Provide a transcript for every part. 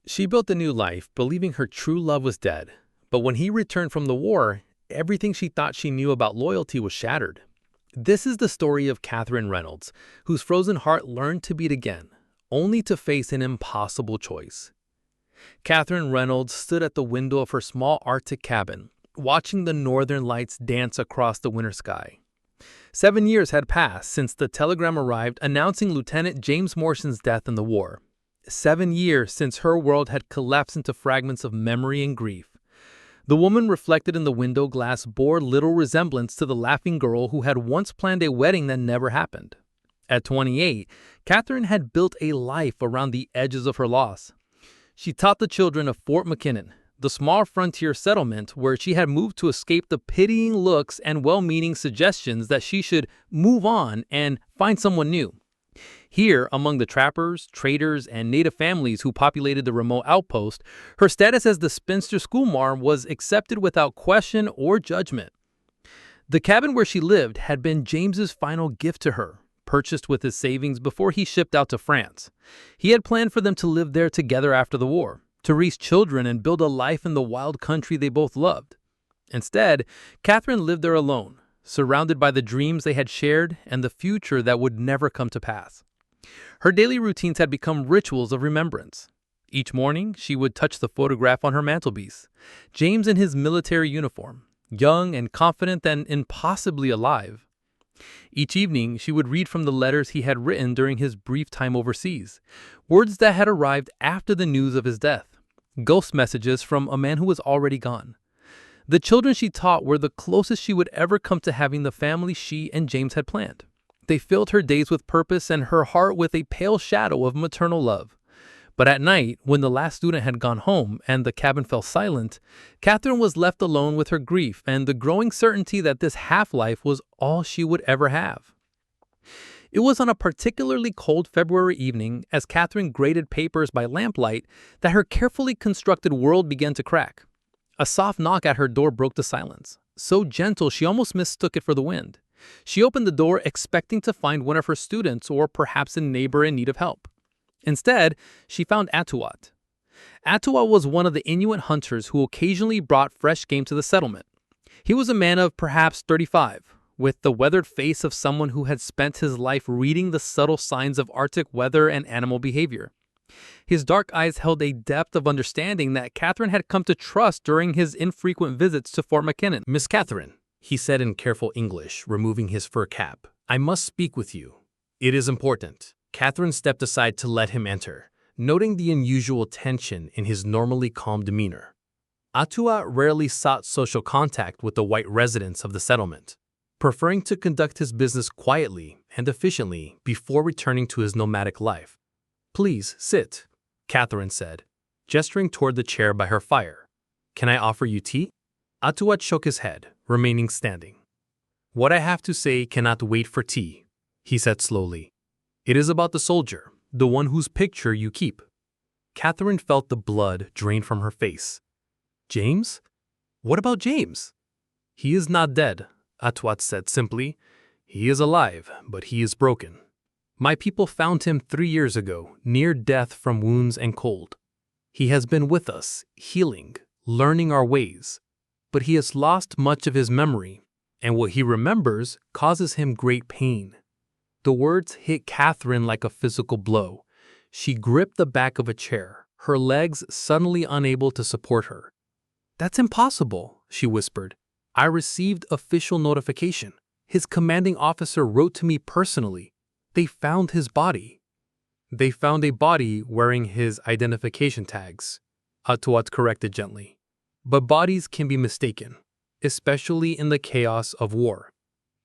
She built a new life, believing her true love was dead. But when he returned from the war, everything she thought she knew about loyalty was shattered. This is the story of Catherine Reynolds, whose frozen heart learned to beat again, only to face an impossible choice. Catherine Reynolds stood at the window of her small Arctic cabin, watching the northern lights dance across the winter sky. 7 years had passed since the telegram arrived announcing Lieutenant James Morson's death in the war. 7 years since her world had collapsed into fragments of memory and grief. The woman reflected in the window glass bore little resemblance to the laughing girl who had once planned a wedding that never happened. At 28, Catherine had built a life around the edges of her loss. She taught the children of Fort McKinnon, the small frontier settlement where she had moved to escape the pitying looks and well-meaning suggestions that she should move on and find someone new. Here, among the trappers, traders, and native families who populated the remote outpost, her status as the spinster schoolmarm was accepted without question or judgment. The cabin where she lived had been James's final gift to her, purchased with his savings before he shipped out to France. He had planned for them to live there together after the war, to raise children and build a life in the wild country they both loved. Instead, Catherine lived there alone, surrounded by the dreams they had shared and the future that would never come to pass. Her daily routines had become rituals of remembrance. Each morning, she would touch the photograph on her mantelpiece. James in his military uniform, young and confident and impossibly alive. Each evening, she would read from the letters he had written during his brief time overseas, words that had arrived after the news of his death, ghost messages from a man who was already gone. The children she taught were the closest she would ever come to having the family she and James had planned. They filled her days with purpose and her heart with a pale shadow of maternal love. But at night, when the last student had gone home and the cabin fell silent, Catherine was left alone with her grief and the growing certainty that this half-life was all she would ever have. It was on a particularly cold February evening, as Catherine graded papers by lamplight, that her carefully constructed world began to crack. A soft knock at her door broke the silence, so gentle she almost mistook it for the wind. She opened the door expecting to find one of her students or perhaps a neighbor in need of help. Instead, she found Atuat. Atuat was one of the Inuit hunters who occasionally brought fresh game to the settlement. He was a man of perhaps 35, with the weathered face of someone who had spent his life reading the subtle signs of Arctic weather and animal behavior. His dark eyes held a depth of understanding that Catherine had come to trust during his infrequent visits to Fort McKinnon. "Miss Catherine," he said in careful English, removing his fur cap, "I must speak with you. It is important." Catherine stepped aside to let him enter, noting the unusual tension in his normally calm demeanor. Atua rarely sought social contact with the white residents of the settlement, preferring to conduct his business quietly and efficiently before returning to his nomadic life. "Please sit," Catherine said, gesturing toward the chair by her fire. "Can I offer you tea?" Atuat shook his head, remaining standing. "What I have to say cannot wait for tea," he said slowly. "It is about the soldier, the one whose picture you keep." Catherine felt the blood drain from her face. "James? What about James?" "He is not dead," Atuat said simply. "He is alive, but he is broken. My people found him 3 years ago, near death from wounds and cold. He has been with us, healing, learning our ways. But he has lost much of his memory, and what he remembers causes him great pain." The words hit Catherine like a physical blow. She gripped the back of a chair, her legs suddenly unable to support her. "That's impossible," she whispered. "I received official notification. His commanding officer wrote to me personally. They found his body." "They found a body wearing his identification tags," Atuat corrected gently. "But bodies can be mistaken, especially in the chaos of war.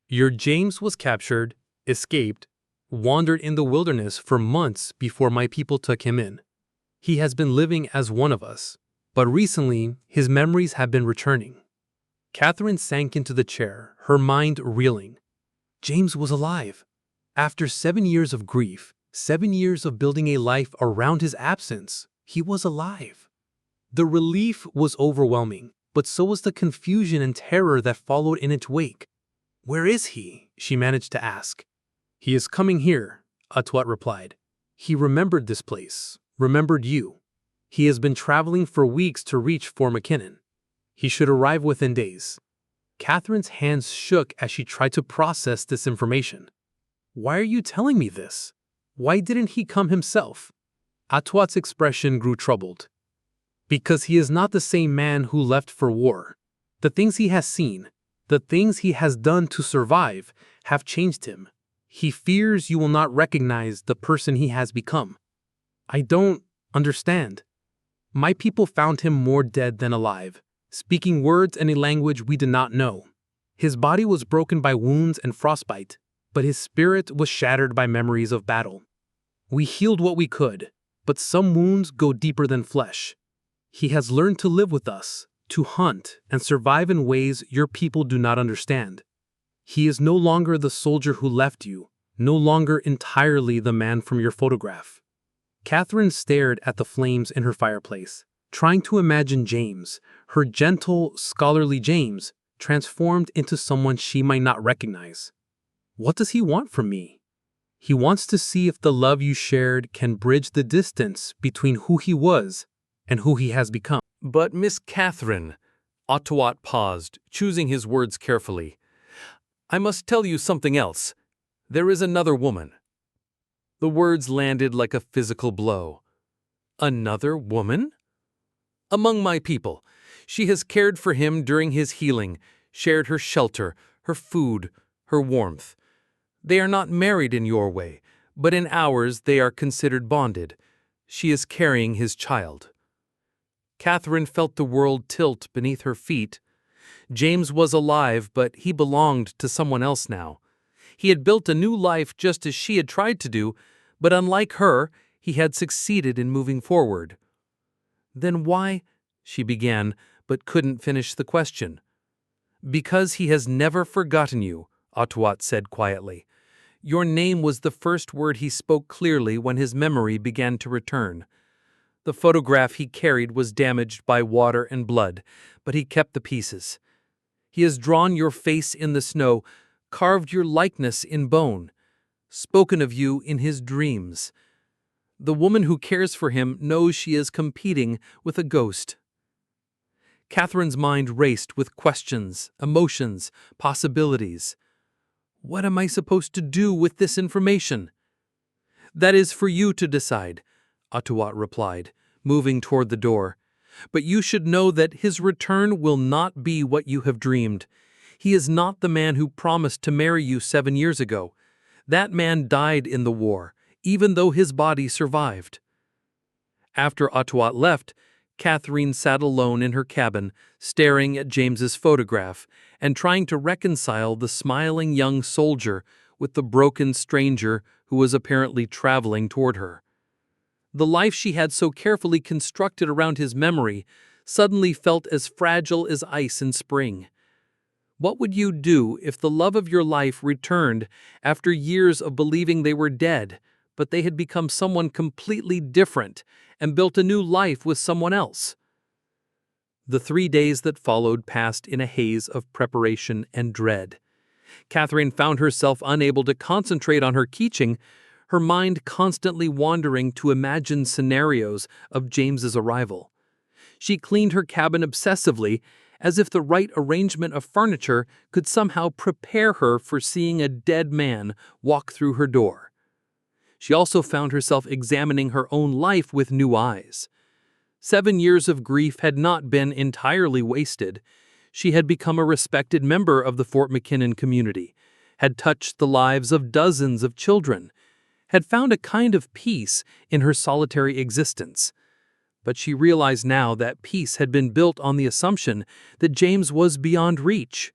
Your James was captured, escaped, wandered in the wilderness for months before my people took him in. He has been living as one of us, but recently his memories have been returning." Catherine sank into the chair, her mind reeling. James was alive. After 7 years of grief, 7 years of building a life around his absence, he was alive. The relief was overwhelming, but so was the confusion and terror that followed in its wake. "Where is he?" she managed to ask. "He is coming here," Atuat replied. "He remembered this place, remembered you. He has been traveling for weeks to reach Fort McKinnon. He should arrive within days. Catherine's hands shook as she tried to process this information. Why are you telling me this? Why didn't he come himself? Atuat's expression grew troubled. Because he is not the same man who left for war. The things he has seen, the things he has done to survive, have changed him. He fears you will not recognize the person he has become. I don't understand. My people found him more dead than alive, speaking words in a language we did not know. His body was broken by wounds and frostbite, but his spirit was shattered by memories of battle. We healed what we could, but some wounds go deeper than flesh. He has learned to live with us, to hunt and survive in ways your people do not understand. He is no longer the soldier who left you, no longer entirely the man from your photograph. Catherine stared at the flames in her fireplace, trying to imagine James, her gentle, scholarly James, transformed into someone she might not recognize. What does he want from me? He wants to see if the love you shared can bridge the distance between who he was and who he has become. But Miss Catherine, Atuat paused, choosing his words carefully. I must tell you something else. There is another woman. The words landed like a physical blow. Another woman? Among my people. She has cared for him during his healing, shared her shelter, her food, her warmth. They are not married in your way, but in ours they are considered bonded. She is carrying his child. Catherine felt the world tilt beneath her feet. James was alive, but he belonged to someone else now. He had built a new life just as she had tried to do, but unlike her, he had succeeded in moving forward. Then why? She began, but couldn't finish the question. Because he has never forgotten you, Atuat said quietly. Your name was the first word he spoke clearly when his memory began to return. The photograph he carried was damaged by water and blood, but he kept the pieces. He has drawn your face in the snow, carved your likeness in bone, spoken of you in his dreams. The woman who cares for him knows she is competing with a ghost. Catherine's mind raced with questions, emotions, possibilities. What am I supposed to do with this information? That is for you to decide, Atuat replied, moving toward the door. But you should know that his return will not be what you have dreamed. He is not the man who promised to marry you 7 years ago. That man died in the war, even though his body survived. After Atuat left, Catherine sat alone in her cabin, staring at James's photograph and trying to reconcile the smiling young soldier with the broken stranger who was apparently traveling toward her. The life she had so carefully constructed around his memory suddenly felt as fragile as ice in spring. What would you do if the love of your life returned after years of believing they were dead, but they had become someone completely different and built a new life with someone else? The 3 days that followed passed in a haze of preparation and dread. Catherine found herself unable to concentrate on her teaching, her mind constantly wandering to imagine scenarios of James's arrival. She cleaned her cabin obsessively, as if the right arrangement of furniture could somehow prepare her for seeing a dead man walk through her door. She also found herself examining her own life with new eyes. 7 years of grief had not been entirely wasted. She had become a respected member of the Fort McKinnon community, had touched the lives of dozens of children, had found a kind of peace in her solitary existence. But she realized now that peace had been built on the assumption that James was beyond reach,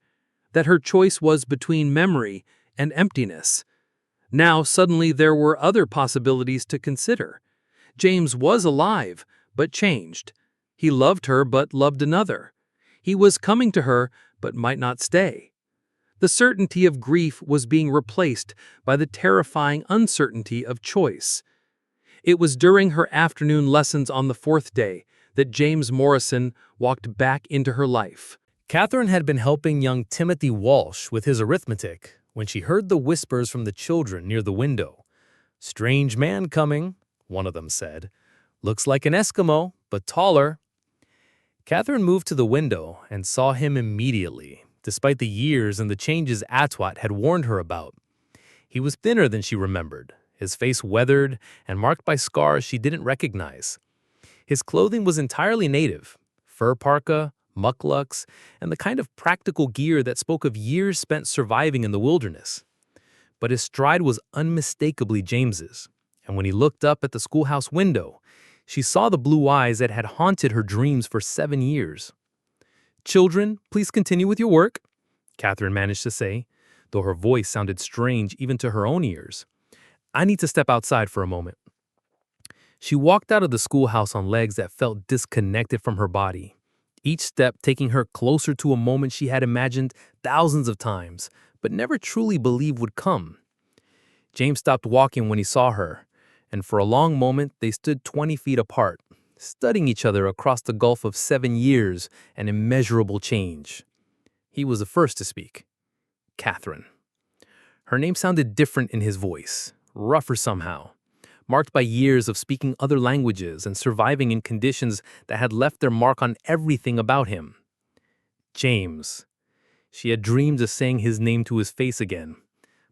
that her choice was between memory and emptiness. Now suddenly there were other possibilities to consider. James was alive, but changed. He loved her, but loved another. He was coming to her, but might not stay. The certainty of grief was being replaced by the terrifying uncertainty of choice. It was during her afternoon lessons on the 4th day that James Morrison walked back into her life. Catherine had been helping young Timothy Walsh with his arithmetic when she heard the whispers from the children near the window. "Strange man coming," one of them said. "Looks like an Eskimo, but taller. Catherine moved to the window and saw him immediately, despite the years and the changes Atwat had warned her about. He was thinner than she remembered, his face weathered and marked by scars she didn't recognize. His clothing was entirely native, fur parka, mukluks, and the kind of practical gear that spoke of years spent surviving in the wilderness. But his stride was unmistakably James's, and when he looked up at the schoolhouse window, she saw the blue eyes that had haunted her dreams for 7 years. "Children, please continue with your work," Catherine managed to say, though her voice sounded strange even to her own ears. "I need to step outside for a moment." She walked out of the schoolhouse on legs that felt disconnected from her body, each step taking her closer to a moment she had imagined thousands of times, but never truly believed would come. James stopped walking when he saw her, and for a long moment they stood 20 feet apart, studying each other across the gulf of 7 years and immeasurable change. He was the first to speak. Catherine. Her name sounded different in his voice, rougher somehow, marked by years of speaking other languages and surviving in conditions that had left their mark on everything about him. James. She had dreamed of saying his name to his face again,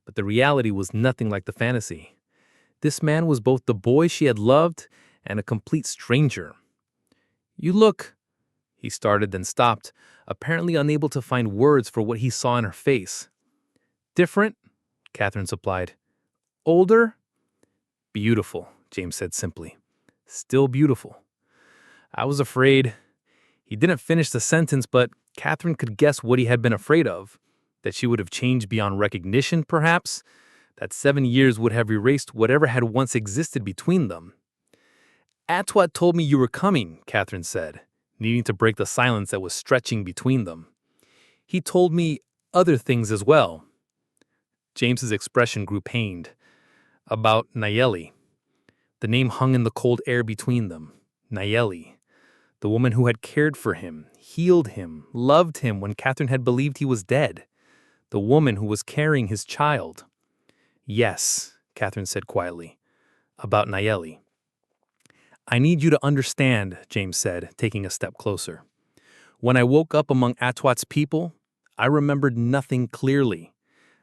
but the reality was nothing like the fantasy. This man was both the boy she had loved and a complete stranger. "You look," he started, then stopped, apparently unable to find words for what he saw in her face. "Different," Catherine supplied. "Older?" "Beautiful," James said simply. "Still beautiful." "I was afraid." He didn't finish the sentence, but Catherine could guess what he had been afraid of. That she would have changed beyond recognition, perhaps? That 7 years would have erased whatever had once existed between them. "Atwat told me you were coming," Catherine said, needing to break the silence that was stretching between them. "He told me other things as well." James's expression grew pained. About Nayeli. The name hung in the cold air between them. Nayeli. The woman who had cared for him, healed him, loved him when Catherine had believed he was dead. The woman who was carrying his child. "Yes," Catherine said quietly. "About Nayeli." "I need you to understand," James said, taking a step closer. "When I woke up among Atwat's people, I remembered nothing clearly.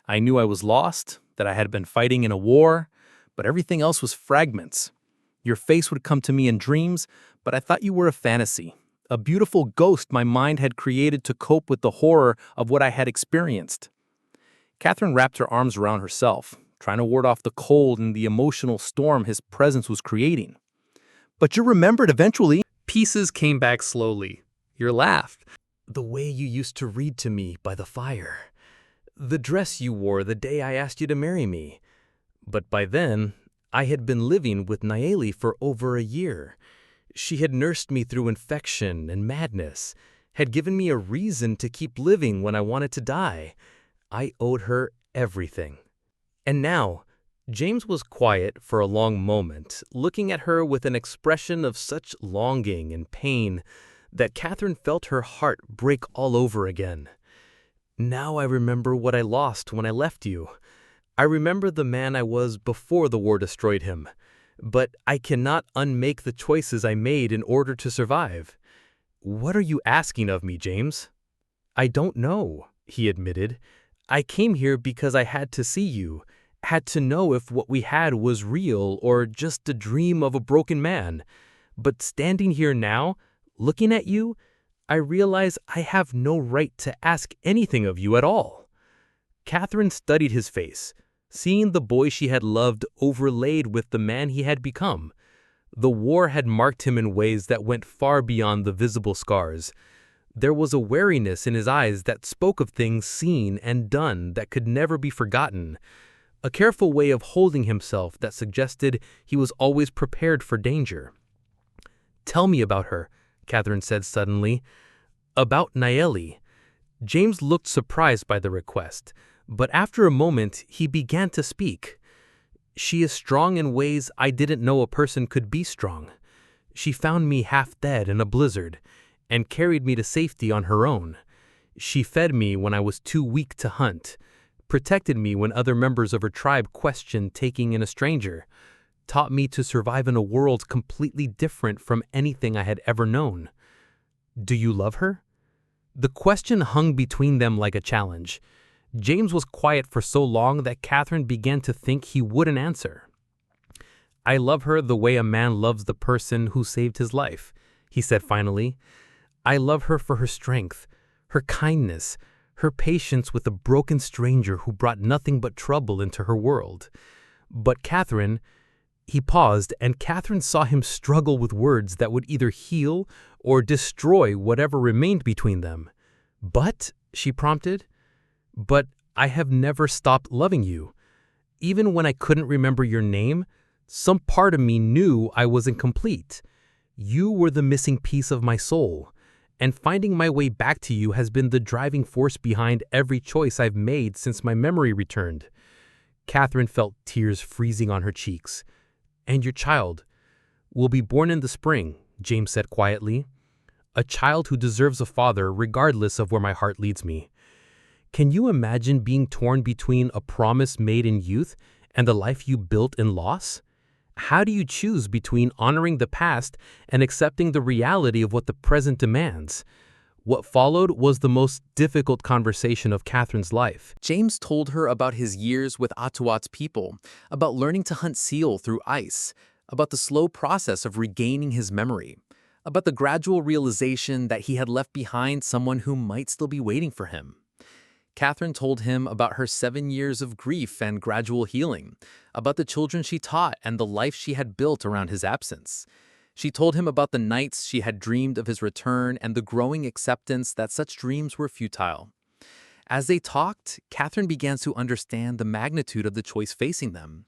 I knew I was lost, that I had been fighting in a war, but everything else was fragments. Your face would come to me in dreams, but I thought you were a fantasy, a beautiful ghost my mind had created to cope with the horror of what I had experienced." Catherine wrapped her arms around herself, trying to ward off the cold and the emotional storm his presence was creating. "But you remembered eventually." Pieces came back slowly. Your laugh. The way you used to read to me by the fire. The dress you wore the day I asked you to marry me. But by then, I had been living with Nayeli for over a year. She had nursed me through infection and madness, had given me a reason to keep living when I wanted to die. I owed her everything. And now, James was quiet for a long moment, looking at her with an expression of such longing and pain that Catherine felt her heart break all over again. "Now I remember what I lost when I left you. I remember the man I was before the war destroyed him, but I cannot unmake the choices I made in order to survive." "What are you asking of me, James?" "I don't know," he admitted. "I came here because I had to see you, had to know if what we had was real or just a dream of a broken man. But standing here now, looking at you, I realize I have no right to ask anything of you at all." Catherine studied his face, seeing the boy she had loved overlaid with the man he had become. The war had marked him in ways that went far beyond the visible scars. There was a wariness in his eyes that spoke of things seen and done that could never be forgotten. A careful way of holding himself that suggested he was always prepared for danger. "Tell me about her," Catherine said suddenly. "About Nayeli." James looked surprised by the request, but after a moment he began to speak. "She is strong in ways I didn't know a person could be strong. She found me half dead in a blizzard and carried me to safety on her own. She fed me when I was too weak to hunt, protected me when other members of her tribe questioned taking in a stranger, taught me to survive in a world completely different from anything I had ever known. Do you love her? The question hung between them like a challenge. James was quiet for so long that Catherine began to think he wouldn't answer. I love her the way a man loves the person who saved his life, he said finally. I love her for her strength, her kindness, her patience with a broken stranger who brought nothing but trouble into her world. But Catherine, he paused, and Catherine saw him struggle with words that would either heal or destroy whatever remained between them. But, she prompted, but I have never stopped loving you. Even when I couldn't remember your name, some part of me knew I was incomplete. You were the missing piece of my soul, and finding my way back to you has been the driving force behind every choice I've made since my memory returned. Catherine felt tears freezing on her cheeks. And your child will be born in the spring, James said quietly. A child who deserves a father regardless of where my heart leads me. Can you imagine being torn between a promise made in youth and the life you built in loss? How do you choose between honoring the past and accepting the reality of what the present demands? What followed was the most difficult conversation of Catherine's life. James told her about his years with Atuat's people, about learning to hunt seal through ice, about the slow process of regaining his memory, about the gradual realization that he had left behind someone who might still be waiting for him. Catherine told him about her 7 years of grief and gradual healing, about the children she taught and the life she had built around his absence. She told him about the nights she had dreamed of his return and the growing acceptance that such dreams were futile. As they talked, Catherine began to understand the magnitude of the choice facing them.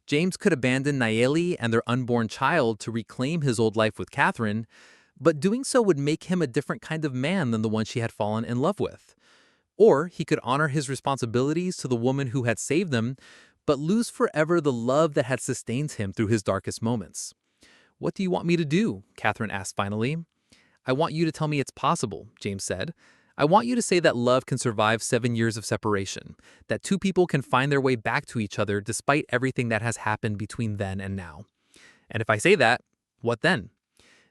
James could abandon Nayeli and their unborn child to reclaim his old life with Catherine, but doing so would make him a different kind of man than the one she had fallen in love with. Or he could honor his responsibilities to the woman who had saved them, but lose forever the love that had sustained him through his darkest moments. What do you want me to do? Catherine asked finally. I want you to tell me it's possible, James said. I want you to say that love can survive 7 years of separation, that two people can find their way back to each other despite everything that has happened between then and now. And if I say that, what then?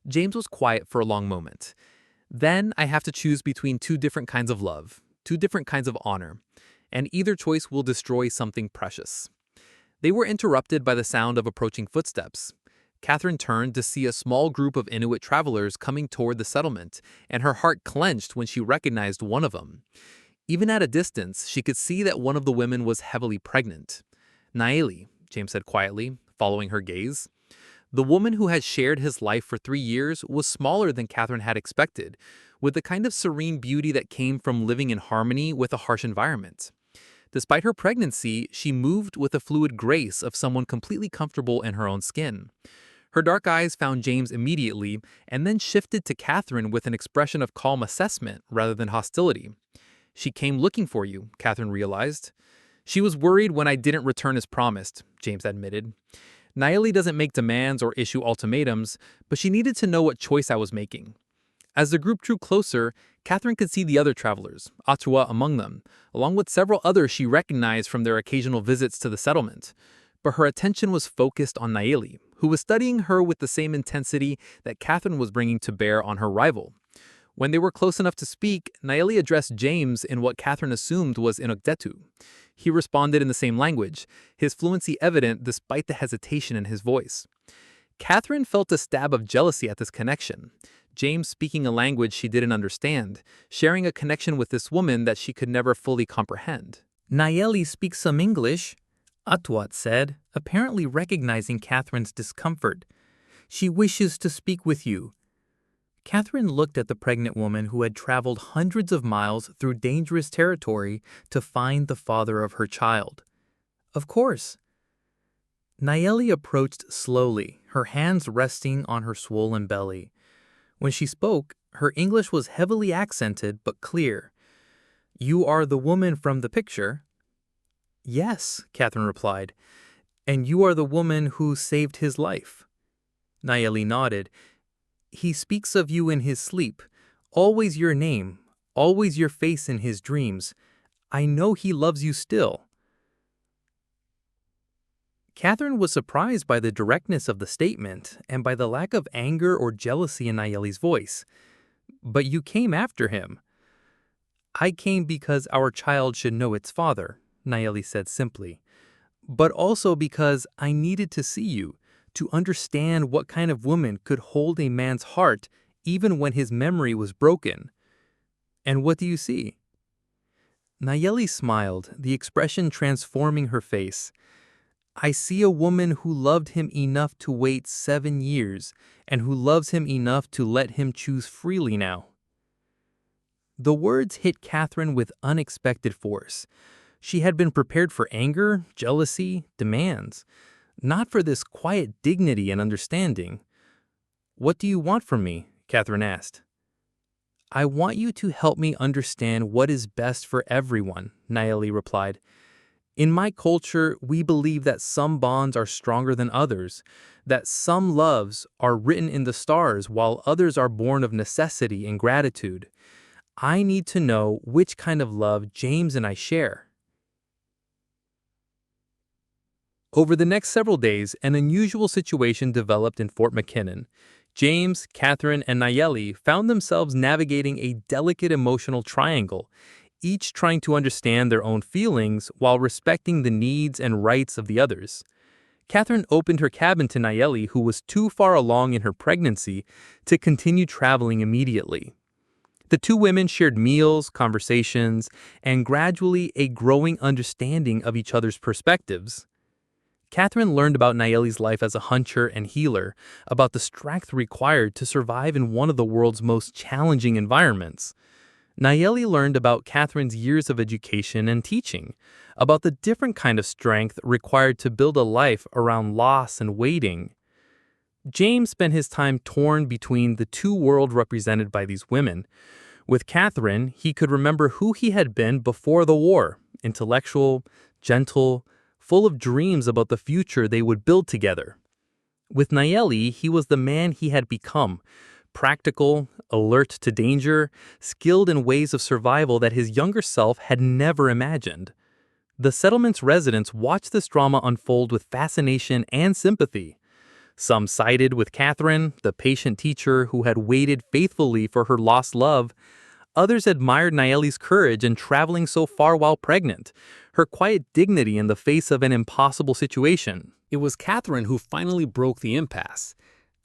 James was quiet for a long moment. Then I have to choose between two different kinds of love, two different kinds of honor, and either choice will destroy something precious. They were interrupted by the sound of approaching footsteps. Catherine turned to see a small group of Inuit travelers coming toward the settlement, and her heart clenched when she recognized one of them. Even at a distance, she could see that one of the women was heavily pregnant. Nayeli, James said quietly, following her gaze. The woman who had shared his life for 3 years was smaller than Catherine had expected, with the kind of serene beauty that came from living in harmony with a harsh environment. Despite her pregnancy, she moved with the fluid grace of someone completely comfortable in her own skin. Her dark eyes found James immediately and then shifted to Catherine with an expression of calm assessment rather than hostility. She came looking for you, Catherine realized. She was worried when I didn't return as promised, James admitted. Nayeli doesn't make demands or issue ultimatums, but she needed to know what choice I was making. As the group drew closer, Catherine could see the other travelers, Atua among them, along with several others she recognized from their occasional visits to the settlement. But her attention was focused on Nayeli, who was studying her with the same intensity that Catherine was bringing to bear on her rival. When they were close enough to speak, Nayeli addressed James in what Catherine assumed was Inuit. He responded in the same language, his fluency evident despite the hesitation in his voice. Catherine felt a stab of jealousy at this connection. James speaking a language she didn't understand, sharing a connection with this woman that she could never fully comprehend. Nayeli speaks some English, Atuat said, apparently recognizing Catherine's discomfort. She wishes to speak with you. Catherine looked at the pregnant woman who had traveled hundreds of miles through dangerous territory to find the father of her child. Of course. Nayeli approached slowly, her hands resting on her swollen belly. When she spoke, her English was heavily accented but clear. You are the woman from the picture? Yes, Catherine replied. And you are the woman who saved his life? Nayeli nodded. He speaks of you in his sleep, always your name, always your face in his dreams. I know he loves you still. Catherine was surprised by the directness of the statement and by the lack of anger or jealousy in Nayeli's voice. "But you came after him." "I came because our child should know its father," Nayeli said simply. "But also because I needed to see you, to understand what kind of woman could hold a man's heart even when his memory was broken." "And what do you see?" Nayeli smiled, the expression transforming her face. "I see a woman who loved him enough to wait 7 years and who loves him enough to let him choose freely now." The words hit Catherine with unexpected force. She had been prepared for anger, jealousy, demands, not for this quiet dignity and understanding. "What do you want from me?" Catherine asked. "I want you to help me understand what is best for everyone," Nayeli replied. "In my culture, we believe that some bonds are stronger than others, that some loves are written in the stars while others are born of necessity and gratitude. I need to know which kind of love James and I share." Over the next several days, an unusual situation developed in Fort McKinnon. James, Catherine, and Nayeli found themselves navigating a delicate emotional triangle, each trying to understand their own feelings while respecting the needs and rights of the others. Catherine opened her cabin to Nayeli, who was too far along in her pregnancy to continue traveling immediately. The two women shared meals, conversations, and gradually a growing understanding of each other's perspectives. Catherine learned about Nayeli's life as a hunter and healer, about the strength required to survive in one of the world's most challenging environments. Nayeli learned about Catherine's years of education and teaching, about the different kind of strength required to build a life around loss and waiting. James spent his time torn between the two worlds represented by these women. With Catherine, he could remember who he had been before the war: intellectual, gentle, full of dreams about the future they would build together. With Nayeli, he was the man he had become: practical, alert to danger, skilled in ways of survival that his younger self had never imagined. The settlement's residents watched this drama unfold with fascination and sympathy. Some sided with Catherine, the patient teacher who had waited faithfully for her lost love. Others admired Nayeli's courage in traveling so far while pregnant, her quiet dignity in the face of an impossible situation. It was Catherine who finally broke the impasse.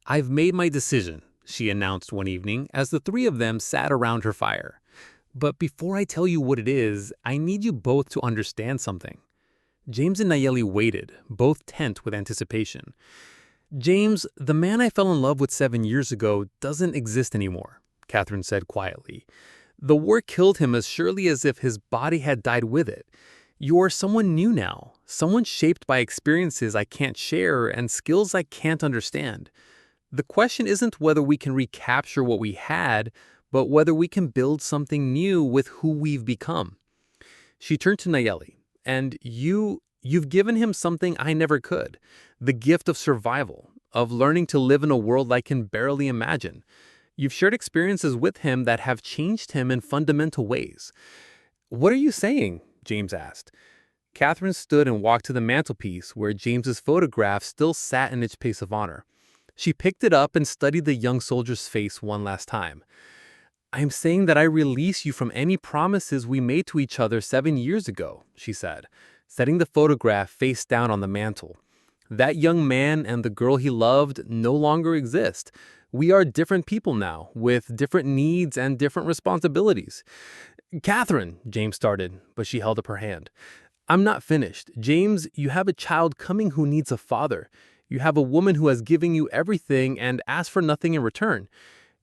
"I've made my decision," she announced one evening as the three of them sat around her fire. "But before I tell you what it is, I need you both to understand something." James and Nayeli waited, both tense with anticipation. "James, the man I fell in love with 7 years ago doesn't exist anymore," Catherine said quietly. "The war killed him as surely as if his body had died with it. You're someone new now, someone shaped by experiences I can't share and skills I can't understand. The question isn't whether we can recapture what we had, but whether we can build something new with who we've become." She turned to Nayeli. "And you've given him something I never could, the gift of survival, of learning to live in a world I can barely imagine. You've shared experiences with him that have changed him in fundamental ways." "What are you saying?" James asked. Catherine stood and walked to the mantelpiece where James's photograph still sat in its place of honor. She picked it up and studied the young soldier's face one last time. "I'm saying that I release you from any promises we made to each other 7 years ago," she said, setting the photograph face down on the mantel. "That young man and the girl he loved no longer exist. We are different people now, with different needs and different responsibilities." "Catherine," James started, but she held up her hand. "I'm not finished. James, you have a child coming who needs a father. You have a woman who has given you everything and asked for nothing in return.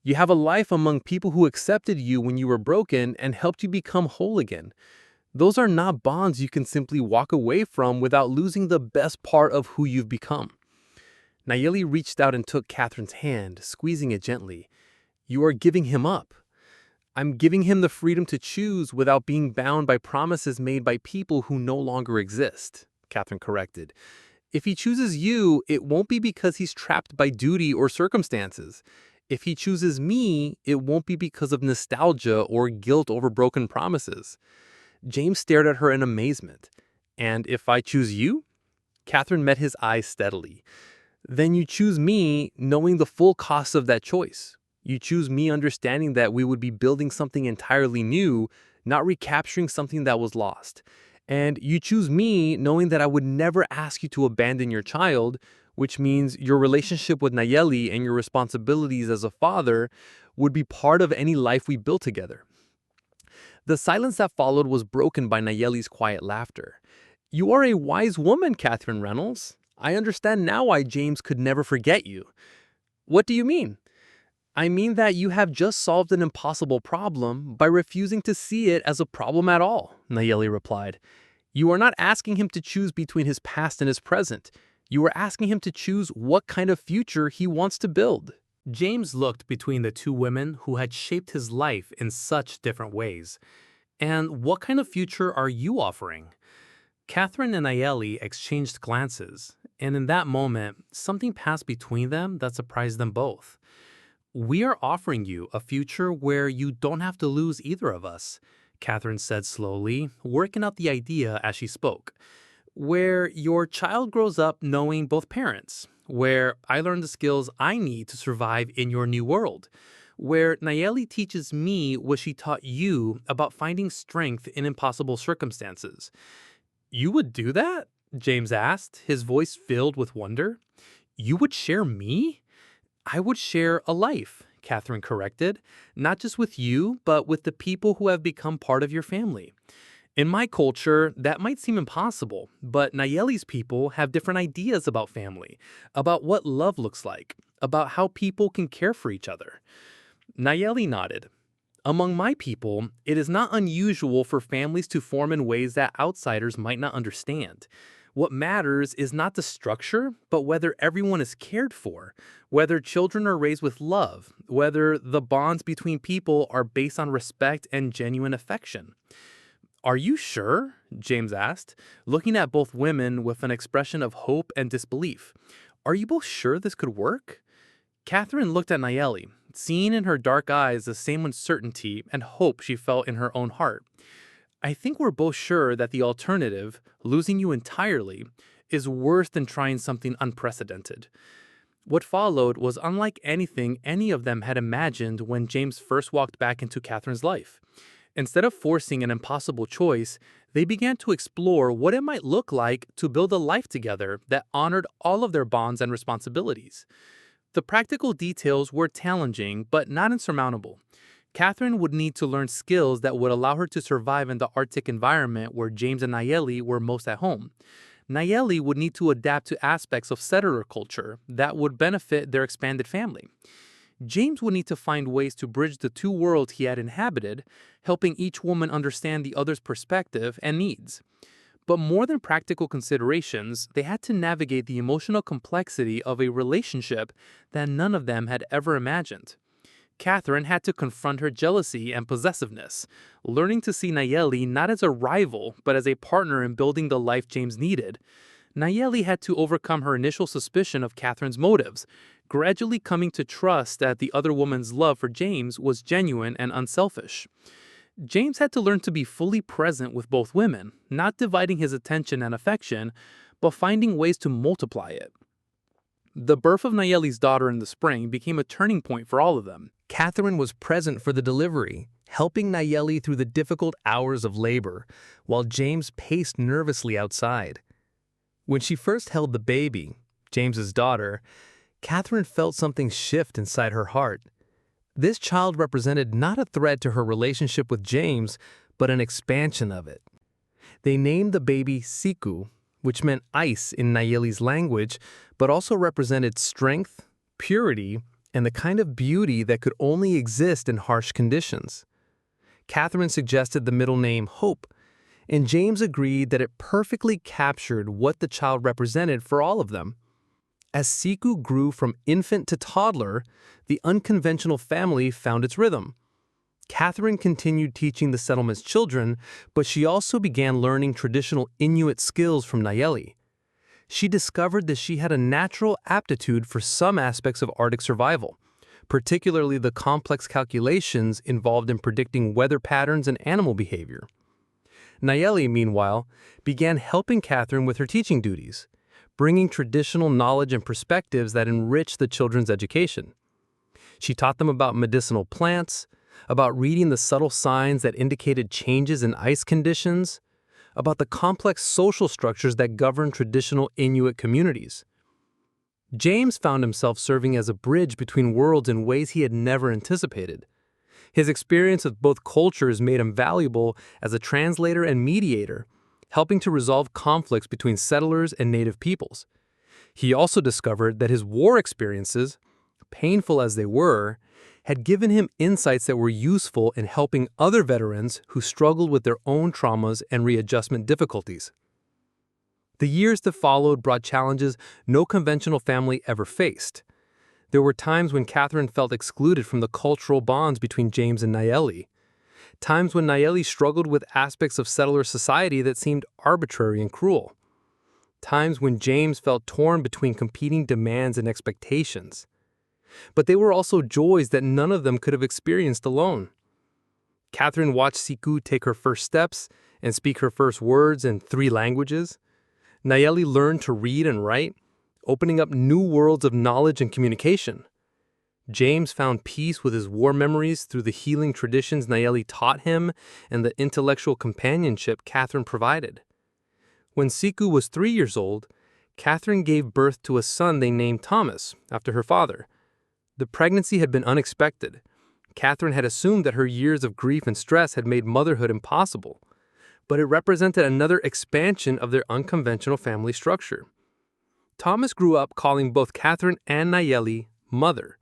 You have a life among people who accepted you when you were broken and helped you become whole again. Those are not bonds you can simply walk away from without losing the best part of who you've become." Nayeli reached out and took Catherine's hand, squeezing it gently. "You are giving him up." "I'm giving him the freedom to choose without being bound by promises made by people who no longer exist," Catherine corrected. "If he chooses you, it won't be because he's trapped by duty or circumstances. If he chooses me, it won't be because of nostalgia or guilt over broken promises." James stared at her in amazement. "And if I choose you?" Catherine met his eyes steadily. Then you choose me knowing the full cost of that choice. You choose me understanding that we would be building something entirely new, not recapturing something that was lost. And you choose me knowing that I would never ask you to abandon your child, which means your relationship with Nayeli and your responsibilities as a father would be part of any life we built together. The silence that followed was broken by Nayeli's quiet laughter. You are a wise woman, Catherine Reynolds. I understand now why James could never forget you. What do you mean? I mean that you have just solved an impossible problem by refusing to see it as a problem at all, Nayeli replied. You are not asking him to choose between his past and his present. You are asking him to choose what kind of future he wants to build. James looked between the two women who had shaped his life in such different ways. And what kind of future are you offering? Catherine and Nayeli exchanged glances, and in that moment, something passed between them that surprised them both. We are offering you a future where you don't have to lose either of us, Catherine said slowly, working out the idea as she spoke. Where your child grows up knowing both parents, where I learn the skills I need to survive in your new world, where Nayeli teaches me what she taught you about finding strength in impossible circumstances. You would do that? James asked, his voice filled with wonder. You would share me? I would share a life, Catherine corrected, not just with you, but with the people who have become part of your family. In my culture, that might seem impossible, but Nayeli's people have different ideas about family, about what love looks like, about how people can care for each other. Nayeli nodded. Among my people, it is not unusual for families to form in ways that outsiders might not understand. What matters is not the structure, but whether everyone is cared for, whether children are raised with love, whether the bonds between people are based on respect and genuine affection. Are you sure? James asked, looking at both women with an expression of hope and disbelief. Are you both sure this could work? Catherine looked at Nayeli, seeing in her dark eyes the same uncertainty and hope she felt in her own heart. I think we're both sure that the alternative, losing you entirely, is worse than trying something unprecedented. What followed was unlike anything any of them had imagined when James first walked back into Catherine's life. Instead of forcing an impossible choice, they began to explore what it might look like to build a life together that honored all of their bonds and responsibilities. The practical details were challenging, but not insurmountable. Catherine would need to learn skills that would allow her to survive in the Arctic environment where James and Nayeli were most at home. Nayeli would need to adapt to aspects of settler culture that would benefit their expanded family. James would need to find ways to bridge the two worlds he had inhabited, helping each woman understand the other's perspective and needs. But more than practical considerations, they had to navigate the emotional complexity of a relationship that none of them had ever imagined. Catherine had to confront her jealousy and possessiveness, learning to see Nayeli not as a rival, but as a partner in building the life James needed. Nayeli had to overcome her initial suspicion of Catherine's motives, gradually coming to trust that the other woman's love for James was genuine and unselfish. James had to learn to be fully present with both women, not dividing his attention and affection, but finding ways to multiply it. The birth of Nayeli's daughter in the spring became a turning point for all of them. Catherine was present for the delivery, helping Nayeli through the difficult hours of labor, while James paced nervously outside. When she first held the baby, James's daughter, Catherine felt something shift inside her heart. This child represented not a threat to her relationship with James, but an expansion of it. They named the baby Siku, which meant ice in Nayeli's language, but also represented strength, purity, and the kind of beauty that could only exist in harsh conditions. Catherine suggested the middle name Hope, and James agreed that it perfectly captured what the child represented for all of them. As Siku grew from infant to toddler, the unconventional family found its rhythm. Catherine continued teaching the settlement's children, but she also began learning traditional Inuit skills from Nayeli. She discovered that she had a natural aptitude for some aspects of Arctic survival, particularly the complex calculations involved in predicting weather patterns and animal behavior. Nayeli, meanwhile, began helping Catherine with her teaching duties. bringing traditional knowledge and perspectives that enrich the children's education. She taught them about medicinal plants, about reading the subtle signs that indicated changes in ice conditions, about the complex social structures that govern traditional Inuit communities. James found himself serving as a bridge between worlds in ways he had never anticipated. His experience with both cultures made him valuable as a translator and mediator, helping to resolve conflicts between settlers and native peoples. He also discovered that his war experiences, painful as they were, had given him insights that were useful in helping other veterans who struggled with their own traumas and readjustment difficulties. The years that followed brought challenges no conventional family ever faced. There were times when Catherine felt excluded from the cultural bonds between James and Nayeli. Times when Nayeli struggled with aspects of settler society that seemed arbitrary and cruel. Times when James felt torn between competing demands and expectations. But they were also joys that none of them could have experienced alone. Catherine watched Siku take her first steps and speak her first words in 3 languages. Nayeli learned to read and write, opening up new worlds of knowledge and communication. James found peace with his war memories through the healing traditions Nayeli taught him and the intellectual companionship Catherine provided. When Siku was 3 years old, Catherine gave birth to a son they named Thomas, after her father. The pregnancy had been unexpected. Catherine had assumed that her years of grief and stress had made motherhood impossible, but it represented another expansion of their unconventional family structure. Thomas grew up calling both Catherine and Nayeli mother,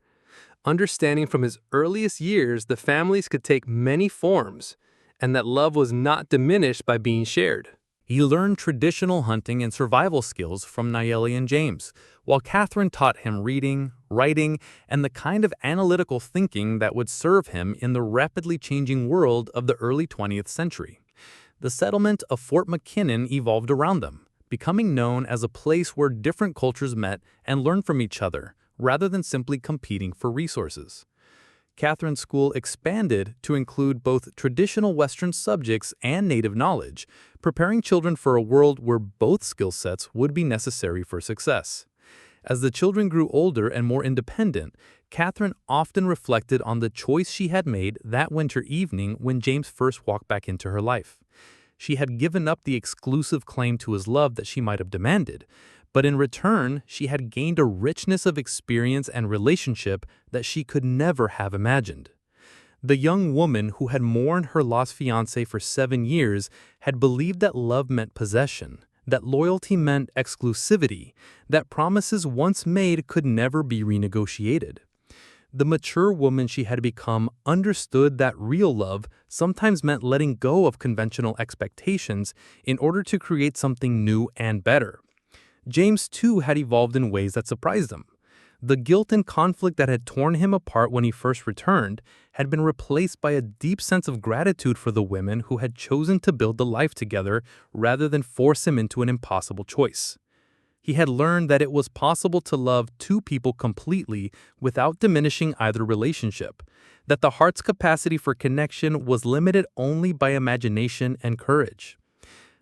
understanding from his earliest years the families could take many forms and that love was not diminished by being shared. He learned traditional hunting and survival skills from Nayeli and James, while Catherine taught him reading, writing, and the kind of analytical thinking that would serve him in the rapidly changing world of the early 20th century. The settlement of Fort McKinnon evolved around them, becoming known as a place where different cultures met and learned from each other, rather than simply competing for resources. Catherine's school expanded to include both traditional Western subjects and native knowledge, preparing children for a world where both skill sets would be necessary for success. As the children grew older and more independent, Catherine often reflected on the choice she had made that winter evening when James first walked back into her life. She had given up the exclusive claim to his love that she might have demanded, but in return, she had gained a richness of experience and relationship that she could never have imagined. The young woman who had mourned her lost fiancé for 7 years had believed that love meant possession, that loyalty meant exclusivity, that promises once made could never be renegotiated. The mature woman she had become understood that real love sometimes meant letting go of conventional expectations in order to create something new and better. James, too, had evolved in ways that surprised him. The guilt and conflict that had torn him apart when he first returned had been replaced by a deep sense of gratitude for the women who had chosen to build the life together rather than force him into an impossible choice. He had learned that it was possible to love 2 people completely without diminishing either relationship, that the heart's capacity for connection was limited only by imagination and courage.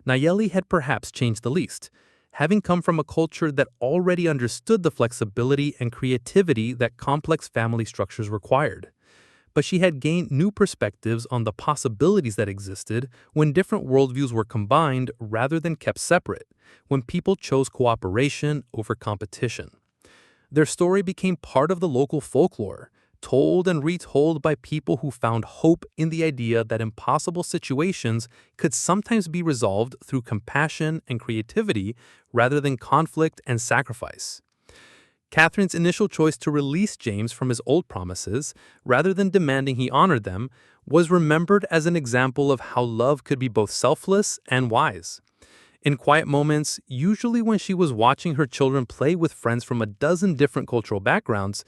Nayeli had perhaps changed the least, having come from a culture that already understood the flexibility and creativity that complex family structures required. But she had gained new perspectives on the possibilities that existed when different worldviews were combined rather than kept separate, when people chose cooperation over competition. Their story became part of the local folklore, told and retold by people who found hope in the idea that impossible situations could sometimes be resolved through compassion and creativity rather than conflict and sacrifice. Catherine's initial choice to release James from his old promises, rather than demanding he honored them, was remembered as an example of how love could be both selfless and wise. In quiet moments, usually when she was watching her children play with friends from a dozen different cultural backgrounds,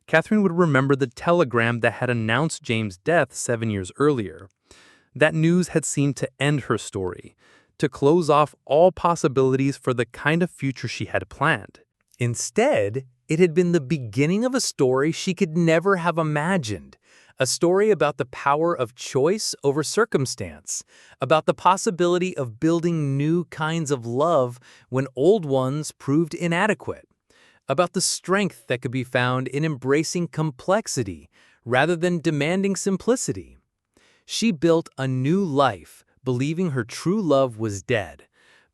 Catherine would remember the telegram that had announced James' death 7 years earlier. That news had seemed to end her story, to close off all possibilities for the kind of future she had planned. Instead, it had been the beginning of a story she could never have imagined, A story about the power of choice over circumstance, about the possibility of building new kinds of love when old ones proved inadequate, about the strength that could be found in embracing complexity rather than demanding simplicity. She built a new life, believing her true love was dead.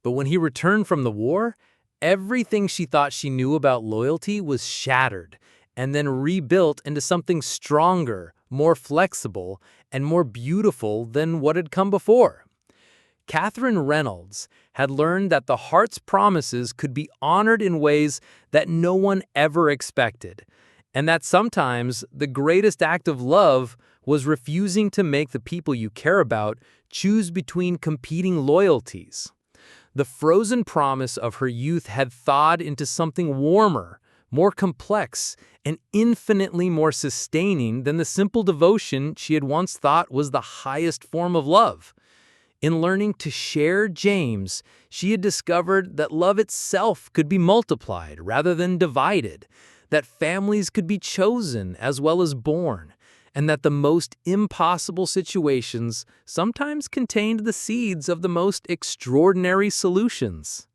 But when he returned from the war, everything she thought she knew about loyalty was shattered and then rebuilt into something stronger, more flexible, and more beautiful than what had come before. Catherine Reynolds had learned that the heart's promises could be honored in ways that no one ever expected, and that sometimes the greatest act of love was refusing to make the people you care about choose between competing loyalties. The frozen promise of her youth had thawed into something warmer, more complex, and infinitely more sustaining than the simple devotion she had once thought was the highest form of love. In learning to share James, she had discovered that love itself could be multiplied rather than divided, that families could be chosen as well as born, and that the most impossible situations sometimes contained the seeds of the most extraordinary solutions.